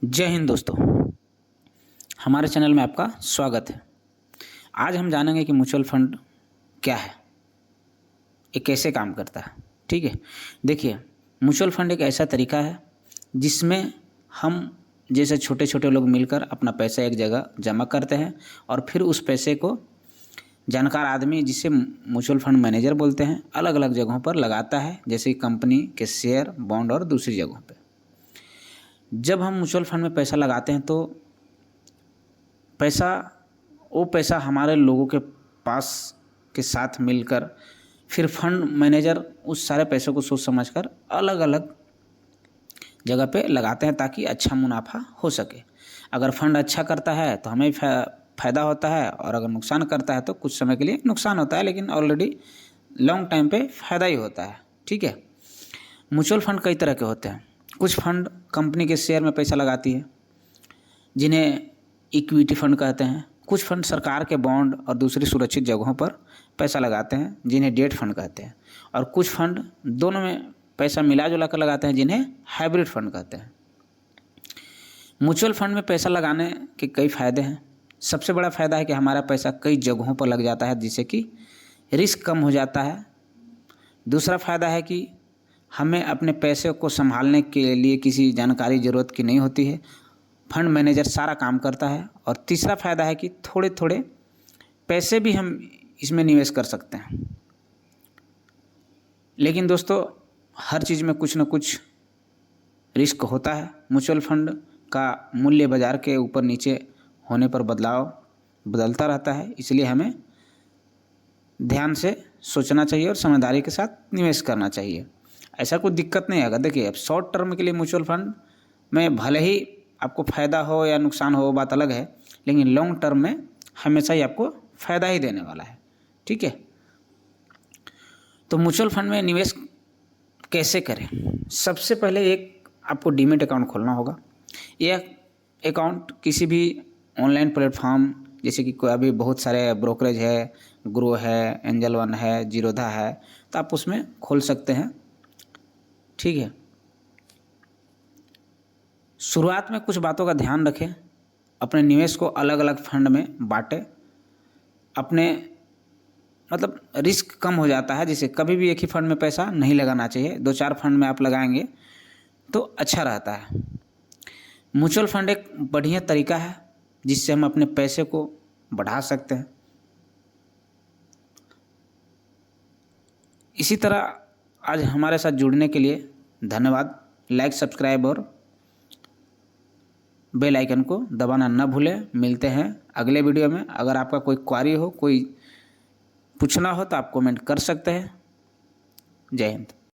जय हिंद दोस्तों, हमारे चैनल में आपका स्वागत है। आज हम जानेंगे कि म्यूचुअल फंड क्या है, ये कैसे काम करता है। ठीक है, देखिए म्यूचुअल फंड एक ऐसा तरीका है जिसमें हम जैसे छोटे छोटे लोग मिलकर अपना पैसा एक जगह जमा करते हैं और फिर उस पैसे को जानकार आदमी, जिसे म्यूचुअल फंड मैनेजर बोलते हैं, अलग अलग जगहों पर लगाता है, जैसे कंपनी के शेयर, बॉन्ड और दूसरी जगहों पर। जब हम म्यूचुअल फंड में पैसा लगाते हैं तो पैसा हमारे लोगों के पास के साथ मिलकर फिर फंड मैनेजर उस सारे पैसों को सोच समझकर अलग अलग जगह पे लगाते हैं ताकि अच्छा मुनाफा हो सके। अगर फंड अच्छा करता है तो हमें फ़ायदा होता है, और अगर नुकसान करता है तो कुछ समय के लिए नुकसान होता है, लेकिन ऑलरेडी लॉन्ग टाइम पे फ़ायदा ही होता है। ठीक है, म्यूचुअल फंड कई तरह के होते हैं। कुछ फंड कंपनी के शेयर में पैसा लगाती है, जिन्हें इक्विटी फंड कहते हैं। कुछ फंड सरकार के बॉन्ड और दूसरी सुरक्षित जगहों पर पैसा लगाते हैं, जिन्हें डेट फंड कहते हैं। और कुछ फंड दोनों में पैसा मिला जुला कर लगाते हैं, जिन्हें हाइब्रिड फंड कहते हैं। म्यूचुअल फंड में पैसा लगाने के कई फ़ायदे हैं। सबसे बड़ा फ़ायदा है कि हमारा पैसा कई जगहों पर लग जाता है, जिससे कि रिस्क कम हो जाता है। दूसरा फ़ायदा है कि हमें अपने पैसे को संभालने के लिए किसी जानकारी ज़रूरत की नहीं होती है, फंड मैनेजर सारा काम करता है। और तीसरा फ़ायदा है कि थोड़े थोड़े पैसे भी हम इसमें निवेश कर सकते हैं। लेकिन दोस्तों, हर चीज़ में कुछ न कुछ रिस्क होता है। म्यूचुअल फंड का मूल्य बाज़ार के ऊपर नीचे होने पर बदलता रहता है, इसलिए हमें ध्यान से सोचना चाहिए और समझदारी के साथ निवेश करना चाहिए। ऐसा कोई दिक्कत नहीं आएगा। देखिए, अब शॉर्ट टर्म के लिए म्यूचुअल फंड में भले ही आपको फ़ायदा हो या नुकसान हो, बात अलग है, लेकिन लॉन्ग टर्म में हमेशा ही आपको फ़ायदा ही देने वाला है। ठीक है, तो म्यूचुअल फंड में निवेश कैसे करें? सबसे पहले एक आपको डीमैट अकाउंट खोलना होगा। यह अकाउंट किसी भी ऑनलाइन प्लेटफॉर्म, जैसे कि कोई अभी बहुत सारे ब्रोकरेज है, ग्रो है, एंजल वन है, जीरोधा है, तो आप उसमें खोल सकते हैं। ठीक है, शुरुआत में कुछ बातों का ध्यान रखें। अपने निवेश को अलग अलग फंड में बांटें। अपने मतलब रिस्क कम हो जाता है, जिसे कभी भी एक ही फंड में पैसा नहीं लगाना चाहिए। 2-4 फंड में आप लगाएंगे तो अच्छा रहता है। म्यूचुअल फंड एक बढ़िया तरीका है जिससे हम अपने पैसे को बढ़ा सकते हैं। इसी तरह आज हमारे साथ जुड़ने के लिए धन्यवाद। लाइक, सब्सक्राइब और बेल आइकन को दबाना न भूलें। मिलते हैं अगले वीडियो में। अगर आपका कोई क्वारी हो, कोई पूछना हो, तो आप कमेंट कर सकते हैं। जय हिंद।